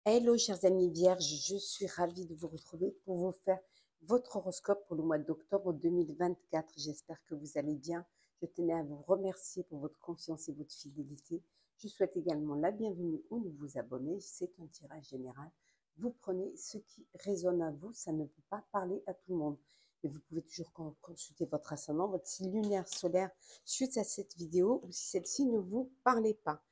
Hello chers amis vierges, je suis ravie de vous retrouver pour vous faire votre horoscope pour le mois d'octobre 2024. J'espère que vous allez bien. Je tenais à vous remercier pour votre confiance et votre fidélité. Je souhaite également la bienvenue aux nouveaux abonnés. C'est un tirage général. Vous prenez ce qui résonne à vous, ça ne peut pas parler à tout le monde. Et vous pouvez toujours consulter votre ascendant, votre signe lunaire solaire suite à cette vidéo ou si celle-ci ne vous parlait pas.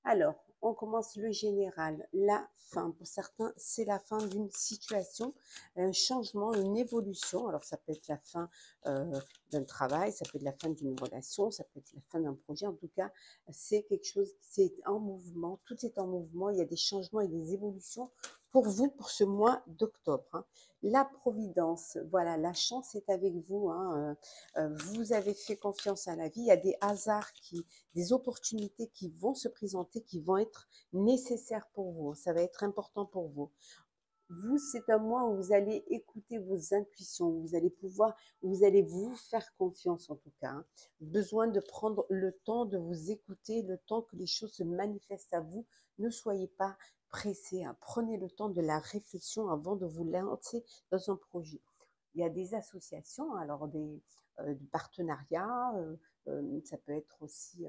Alors, on commence le général, la fin. Pour certains, c'est la fin d'une situation, un changement, une évolution. Alors, ça peut être la fin d'un travail, ça peut être la fin d'une relation, ça peut être la fin d'un projet. En tout cas, c'est quelque chose, c'est en mouvement, tout est en mouvement. Il y a des changements et des évolutions pour vous pour ce mois d'octobre, hein. La providence, voilà, la chance est avec vous, hein. Vous avez fait confiance à la vie. Il y a des hasards des opportunités qui vont se présenter, qui vont être nécessaires pour vous. Ça va être important pour vous. Vous, c'est un mois où vous allez écouter vos intuitions, vous allez vous faire confiance en tout cas, hein. Besoin de prendre le temps de vous écouter, le temps que les choses se manifestent à vous. Ne soyez pas pressé, hein. Prenez le temps de la réflexion avant de vous lancer dans un projet. Il y a des associations, alors du partenariat, ça peut être aussi,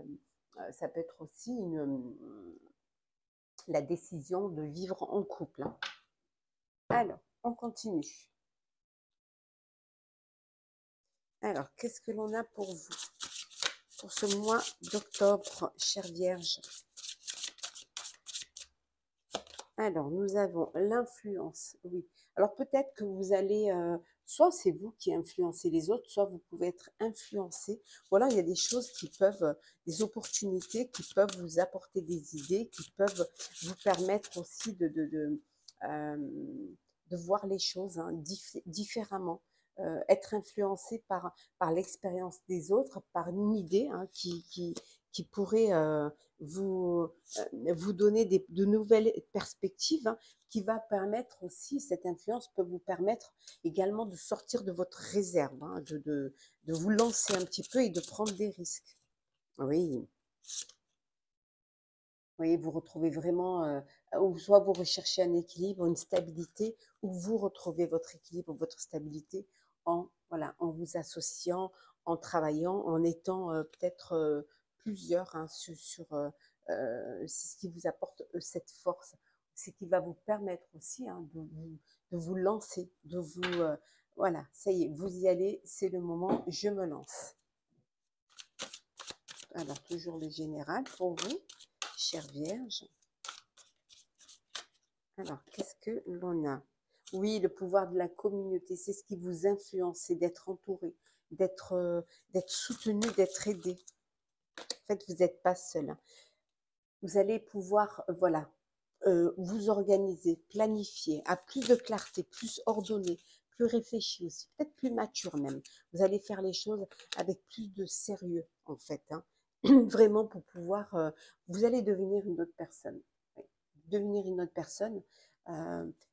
la décision de vivre en couple, hein. Alors, on continue. Alors, qu'est-ce que l'on a pour vous pour ce mois d'octobre, chère Vierge? Alors, nous avons l'influence, oui. Alors, peut-être que vous allez, soit c'est vous qui influencez les autres, soit vous pouvez être influencé. Voilà, il y a des choses qui peuvent, des opportunités qui peuvent vous apporter des idées, qui peuvent vous permettre aussi de voir les choses, hein, différemment. Être influencé par l'expérience des autres, par une idée, hein, qui pourrait vous donner de nouvelles perspectives, hein, qui va permettre aussi, cette influence peut vous permettre également de sortir de votre réserve, hein, de vous lancer un petit peu et de prendre des risques. Oui, oui, vous retrouvez vraiment, ou soit vous recherchez un équilibre, une stabilité, ou vous retrouvez votre équilibre, votre stabilité voilà, en vous associant, en travaillant, en étant peut-être plusieurs, hein, c'est ce qui vous apporte cette force, c'est qui va vous permettre aussi, hein, de vous lancer, voilà, ça y est, vous y allez, c'est le moment, je me lance. Alors, toujours le général pour vous, chère Vierge. Alors, qu'est-ce que l'on a? Oui, le pouvoir de la communauté, c'est ce qui vous influence, c'est d'être entouré, d'être soutenu, d'être aidé. En fait, vous n'êtes pas seul, hein. Vous allez pouvoir, voilà, vous organiser, planifier, à plus de clarté, plus ordonné, plus réfléchi aussi, peut-être plus mature même. Vous allez faire les choses avec plus de sérieux, en fait, hein. Vraiment pour pouvoir, vous allez devenir une autre personne. Oui. Devenir une autre personne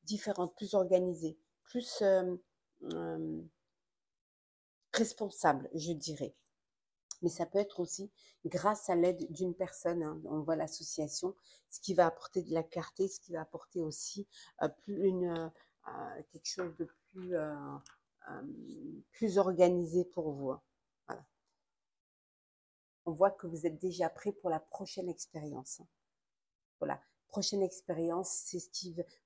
différente, plus organisée, plus responsable, je dirais. Mais ça peut être aussi grâce à l'aide d'une personne, hein. On voit l'association, ce qui va apporter de la clarté, ce qui va apporter aussi quelque chose de euh, plus organisé pour vous, hein. Voilà. On voit que vous êtes déjà prêt pour la prochaine expérience, hein. Voilà, prochaine expérience, c'est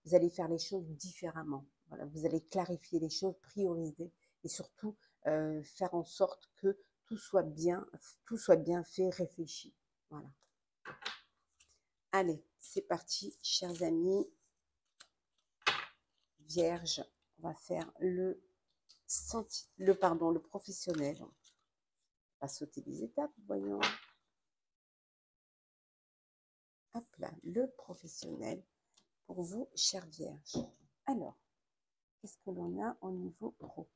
vous allez faire les choses différemment. Voilà, vous allez clarifier les choses, prioriser et surtout faire en sorte que tout soit bien fait, réfléchi. Voilà. Allez, c'est parti, chers amis. Vierge, on va faire le professionnel. On va sauter des étapes, voyons. Hop là, le professionnel pour vous, chère Vierge. Alors, qu'est-ce que l'on a au niveau pro?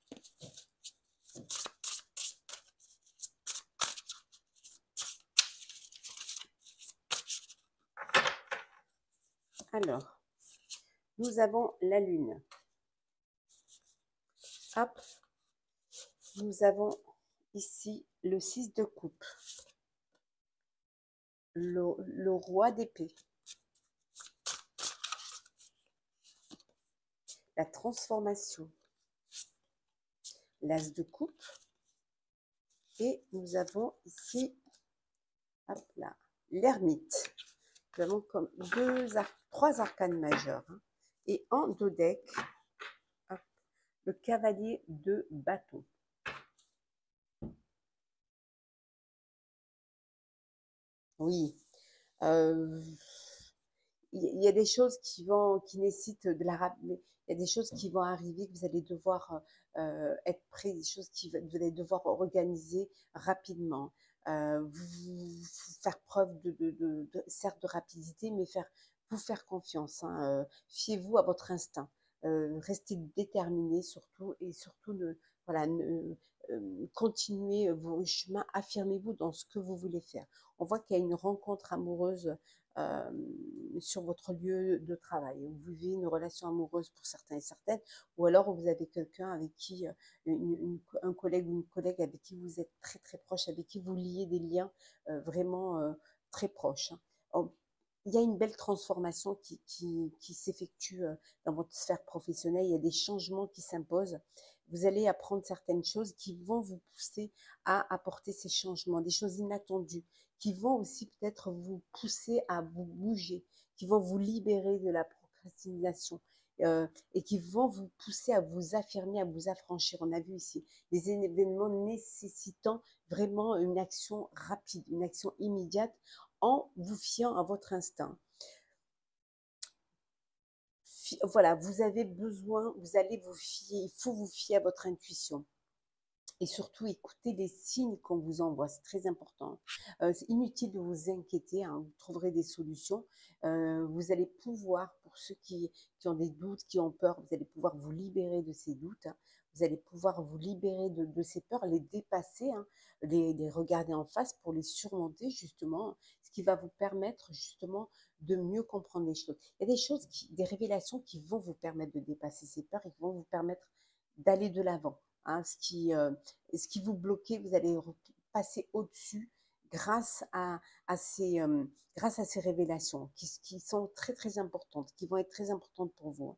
Alors, nous avons la lune. Hop, nous avons ici le 6 de coupe, le roi d'épée, la transformation, l'as de coupe. Et nous avons ici, hop là, l'ermite. Nous avons comme trois arcanes majeures. Hein. Et en dos deck, hop, le cavalier de bâton. Oui. Il y a des choses qui nécessitent de il y a des choses qui vont arriver, que vous allez devoir être prêt, des choses vous allez devoir organiser rapidement. Faire preuve certes de rapidité, mais vous faire confiance. Hein. Fiez-vous à votre instinct. Restez déterminé surtout, et surtout voilà, continuez vos chemins, affirmez-vous dans ce que vous voulez faire. On voit qu'il y a une rencontre amoureuse euh, sur votre lieu de travail. Vous vivez une relation amoureuse pour certains et certaines, ou alors vous avez quelqu'un avec qui, un collègue ou une collègue avec qui vous êtes très très proche, avec qui vous liez des liens vraiment très proches. Hein. Il y a une belle transformation qui s'effectue dans votre sphère professionnelle. Il y a des changements qui s'imposent. Vous allez apprendre certaines choses qui vont vous pousser à apporter ces changements, des choses inattendues, qui vont aussi peut-être vous pousser à vous bouger, qui vont vous libérer de la procrastination et qui vont vous pousser à vous affirmer, à vous affranchir. On a vu ici des événements nécessitant vraiment une action rapide, une action immédiate en vous fiant à votre instinct. Voilà, vous avez besoin, vous allez vous fier, il faut vous fier à votre intuition. Et surtout, écoutez les signes qu'on vous envoie, c'est très important. C'est inutile de vous inquiéter, hein, vous trouverez des solutions. Vous allez pouvoir, pour ceux qui ont des doutes, qui ont peur, vous allez pouvoir vous libérer de ces doutes. Hein. Vous allez pouvoir vous libérer de ces peurs, les dépasser, hein, les regarder en face pour les surmonter justement, ce qui va vous permettre justement de mieux comprendre les choses. Il y a des choses, des révélations qui vont vous permettre de dépasser ces peurs et qui vont vous permettre d'aller de l'avant. Hein, ce qui vous bloquait, vous allez passer au-dessus grâce à ces révélations qui sont très très importantes, qui vont être très importantes pour vous.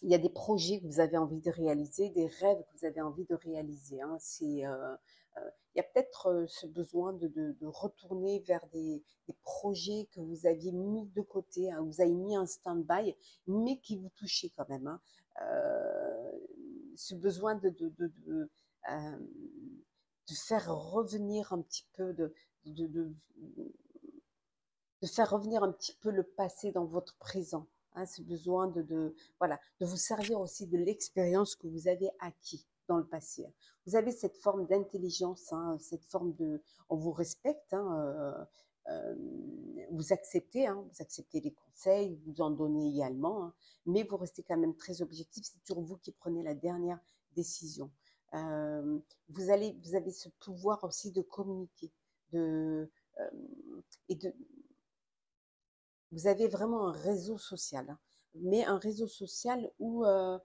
Il y a des projets que vous avez envie de réaliser, des rêves que vous avez envie de réaliser. Hein. Il y a peut-être ce besoin de retourner vers des projets que vous aviez mis de côté, hein, vous avez mis en stand-by, mais qui vous touchaient quand même. Hein. Ce besoin faire revenir un petit peu de faire revenir un petit peu le passé dans votre présent. Hein, ce besoin voilà, de vous servir aussi de l'expérience que vous avez acquis dans le passé. Vous avez cette forme d'intelligence, hein, cette forme on vous respecte, hein, vous acceptez les conseils, vous en donnez également, hein, mais vous restez quand même très objectif. C'est toujours vous qui prenez la dernière décision. Vous avez ce pouvoir aussi de communiquer, et vous avez vraiment un réseau social, hein, mais un réseau social où, en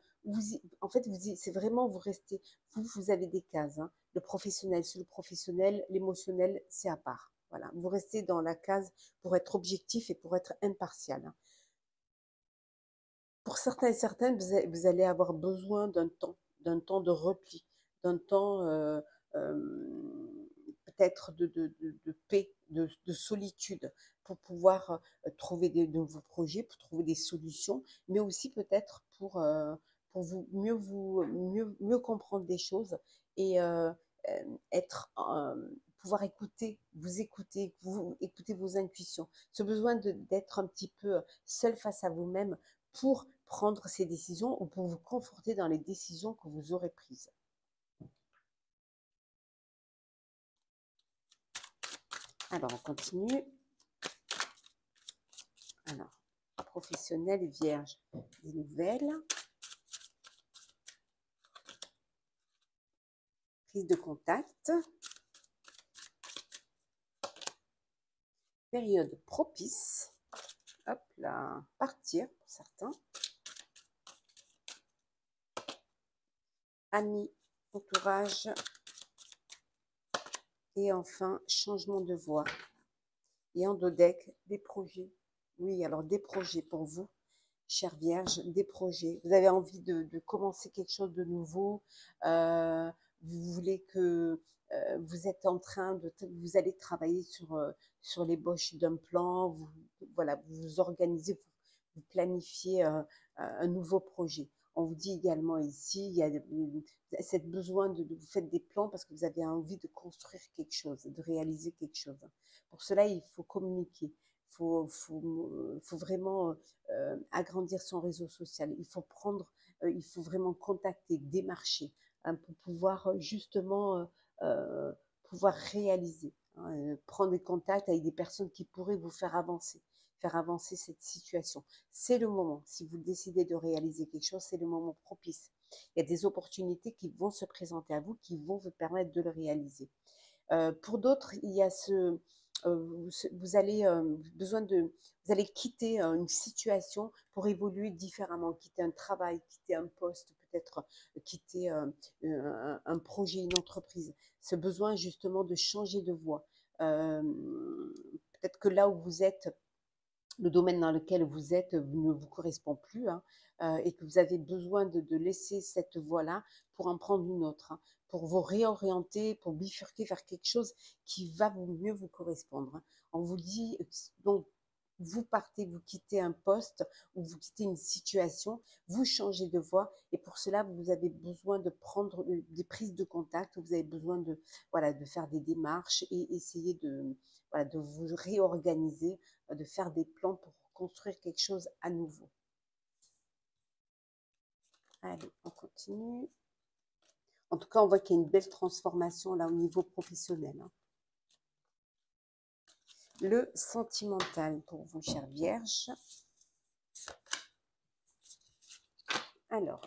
fait, c'est vraiment, vous restez, vous avez des cases. Hein. Le professionnel, c'est le professionnel, l'émotionnel, c'est à part. Voilà, vous restez dans la case pour être objectif et pour être impartial. Hein. Pour certains et certaines, vous allez avoir besoin d'un temps de repli, d'un temps peut-être de paix, de solitude, pour pouvoir trouver de nouveaux projets, pour trouver des solutions, mais aussi peut-être pour mieux comprendre des choses et être, pouvoir écouter vos intuitions. Ce besoin d'être un petit peu seul face à vous-même pour prendre ces décisions ou pour vous conforter dans les décisions que vous aurez prises. Alors, on continue. Alors, professionnel vierge, des nouvelles. Prise de contact. Période propice. Hop là, partir pour certains. Amis, entourage. Et enfin, changement de voie. Et en dos deck, des projets. Oui, alors des projets pour vous. chère Vierge, des projets. Vous avez envie de commencer quelque chose de nouveau. Vous voulez que vous êtes en train vous allez travailler sur l'ébauche d'un plan. Voilà, vous vous organisez, vous planifiez un nouveau projet. On vous dit également ici, il y a cette besoin vous faites des plans parce que vous avez envie de construire quelque chose, de réaliser quelque chose. Pour cela, il faut communiquer. Il faut vraiment agrandir son réseau social. Il faut vraiment contacter, démarcher, hein, pour pouvoir justement pouvoir réaliser, hein, prendre des contacts avec des personnes qui pourraient vous faire avancer cette situation. C'est le moment. Si vous décidez de réaliser quelque chose, c'est le moment propice. Il y a des opportunités qui vont se présenter à vous, qui vont vous permettre de le réaliser. Pour d'autres, il y a vous allez vous allez quitter une situation pour évoluer différemment, quitter un travail, quitter un poste, peut-être quitter un projet, une entreprise. Ce besoin justement de changer de voie. Euh, Peut-être que là où vous êtes, le domaine dans lequel vous êtes ne vous correspond plus, hein, et que vous avez besoin de laisser cette voie-là pour en prendre une autre, hein, pour vous réorienter, pour bifurquer vers quelque chose qui va mieux vous correspondre, hein. On vous dit, donc, vous partez, vous quittez un poste ou vous quittez une situation, vous changez de voie et pour cela, vous avez besoin de prendre des prises de contact, vous avez besoin voilà, de faire des démarches et essayer voilà, de vous réorganiser, de faire des plans pour construire quelque chose à nouveau. Allez, on continue. En tout cas, on voit qu'il y a une belle transformation là au niveau professionnel, hein. Le sentimental pour vous, chère Vierge. Alors,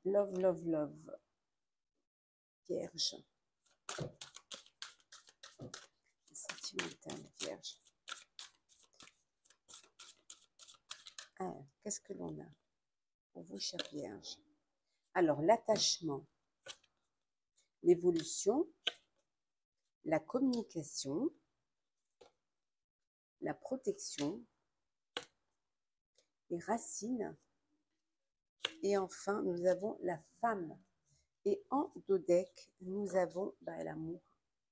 love, love, love, Vierge. Sentimental, Vierge. Alors, qu'est-ce que l'on a pour vous, chère Vierge? Alors, l'attachement, l'évolution, la communication, la protection, les racines, et enfin, nous avons la femme. Et en dodec, nous avons l'amour.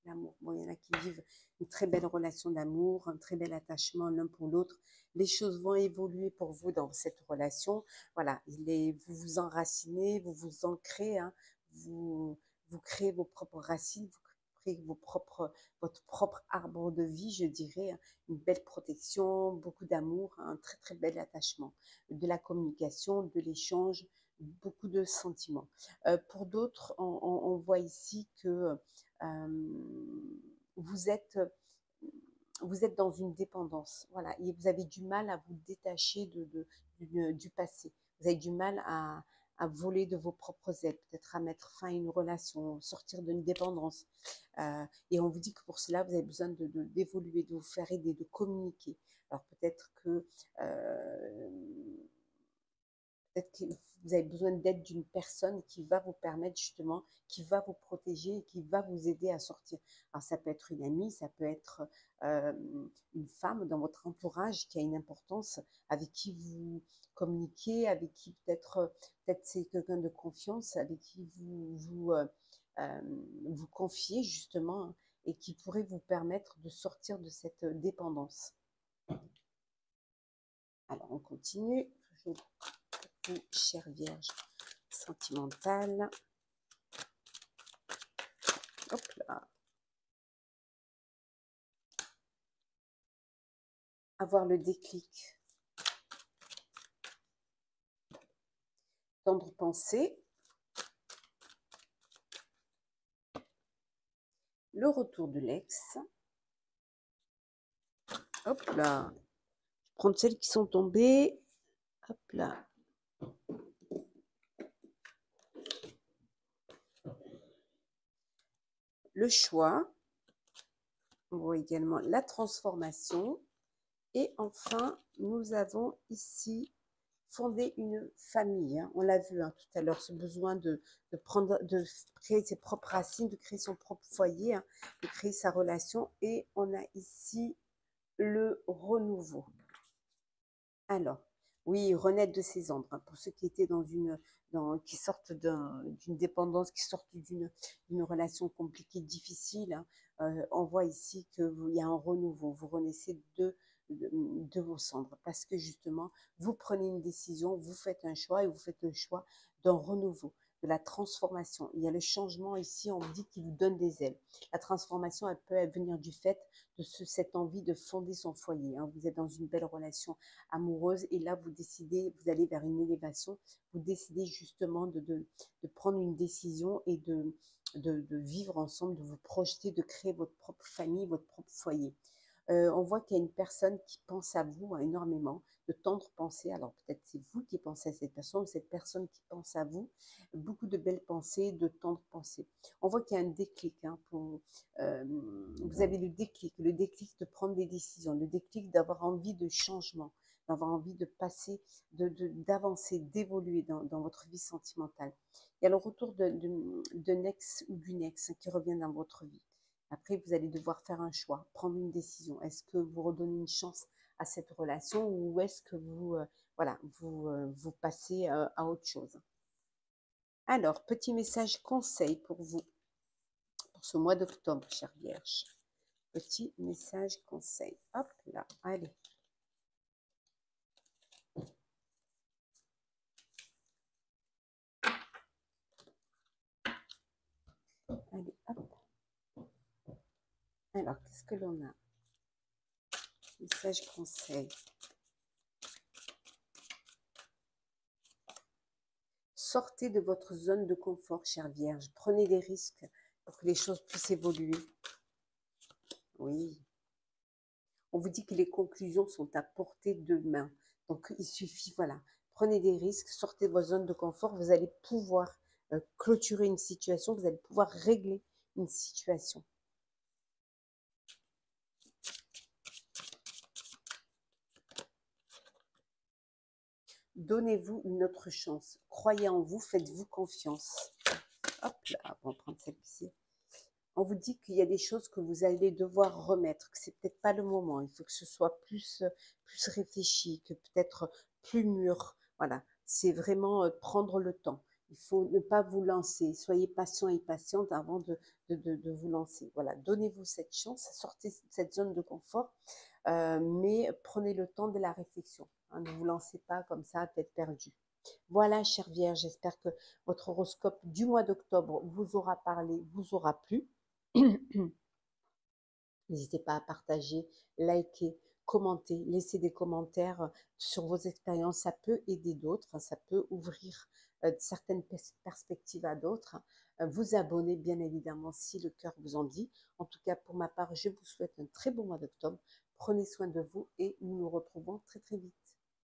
L'amour. Bon, il y en a qui vivent une très belle relation d'amour, un très bel attachement l'un pour l'autre. Les choses vont évoluer pour vous dans cette relation. Voilà, vous vous enracinez, vous vous ancrez, hein, vous créez vos propres racines, vous créez votre propre arbre de vie, je dirais, hein. Une belle protection, beaucoup d'amour, un très très bel attachement, de la communication, de l'échange, beaucoup de sentiments. Pour d'autres, on voit ici que vous êtes, vous êtes dans une dépendance, voilà, et vous avez du mal à vous détacher du passé. Vous avez du mal à voler de vos propres ailes, peut-être à mettre fin à une relation, sortir d'une dépendance. Et on vous dit que pour cela, vous avez besoin d'évoluer, de vous faire aider, de communiquer. Alors peut-être que vous avez besoin d'aide d'une personne qui va vous permettre justement, qui va vous protéger et qui va vous aider à sortir. Alors ça peut être une amie, ça peut être euh, une femme dans votre entourage qui a une importance, avec qui vous communiquez, avec qui peut-être c'est quelqu'un de confiance, avec qui vous confiez justement et qui pourrait vous permettre de sortir de cette dépendance. Alors on continue. Chère Vierge sentimentale. Hop là. Avoir le déclic. Tendre pensée. Le retour de l'ex. Hop là. Je vais prendre celles qui sont tombées. Hop là. Le choix. On voit également la transformation. Et enfin, nous avons ici fonder une famille, hein. On l'a vu, hein, tout à l'heure, ce besoin de créer ses propres racines, de créer son propre foyer, hein, de créer sa relation. Et on a ici le renouveau. Alors, oui, renaître de ses cendres, hein, pour ceux qui étaient qui sortent d'une dépendance, qui sortent d'une relation compliquée, difficile, hein, on voit ici qu'il y a un renouveau. Vous renaissez de vos cendres parce que justement, vous prenez une décision, vous faites un choix et vous faites le choix d'un renouveau, de la transformation. Il y a le changement ici, on dit qu'il vous donne des ailes. La transformation, elle peut venir du fait de cette envie de fonder son foyer, hein. Vous êtes dans une belle relation amoureuse et là vous décidez, vous allez vers une élévation, vous décidez justement de prendre une décision et de vivre ensemble, de vous projeter, de créer votre propre famille, votre propre foyer. On voit qu'il y a une personne qui pense à vous, hein, énormément, de tendres pensées. Alors peut-être c'est vous qui pensez à cette personne, ou cette personne qui pense à vous. Beaucoup de belles pensées, de tendres pensées. On voit qu'il y a un déclic, hein, vous avez le déclic de prendre des décisions, le déclic d'avoir envie de changement, d'avoir envie de passer, d'avancer, d'évoluer dans votre vie sentimentale. Il y a le retour d'un ex ou d'une ex, hein, qui revient dans votre vie. Après, vous allez devoir faire un choix, prendre une décision. Est-ce que vous redonnez une chance à cette relation ou est-ce que voilà, vous passez à autre chose? Alors, petit message conseil pour vous, pour ce mois d'octobre, chère Vierge. Petit message conseil. Hop là, allez. Allez, hop. Alors, qu'est-ce que l'on a? Message conseil. Sortez de votre zone de confort, chère Vierge. Prenez des risques pour que les choses puissent évoluer. Oui. On vous dit que les conclusions sont à portée de main. Donc, il suffit, voilà, prenez des risques, sortez de votre zone de confort. Vous allez pouvoir clôturer une situation, vous allez pouvoir régler une situation. Donnez-vous une autre chance. Croyez en vous, faites-vous confiance. Hop là, on va prendre celle-ci. On vous dit qu'il y a des choses que vous allez devoir remettre, que c'est peut-être pas le moment. Il faut que ce soit plus réfléchi, que peut-être plus mûr. Voilà, c'est vraiment prendre le temps. Il faut ne pas vous lancer. Soyez patient et patiente avant de vous lancer. Voilà, donnez-vous cette chance, sortez de cette zone de confort, mais prenez le temps de la réflexion, hein. Ne vous lancez pas comme ça à tête perdue. Voilà, chère Vierge, j'espère que votre horoscope du mois d'octobre vous aura parlé, vous aura plu. N'hésitez pas à partager, liker, commenter, laisser des commentaires sur vos expériences. Ça peut aider d'autres, hein, ça peut ouvrir certaines perspectives à d'autres. Vous abonner, bien évidemment, si le cœur vous en dit. En tout cas, pour ma part, je vous souhaite un très bon mois d'octobre. Prenez soin de vous et nous nous retrouvons très très vite.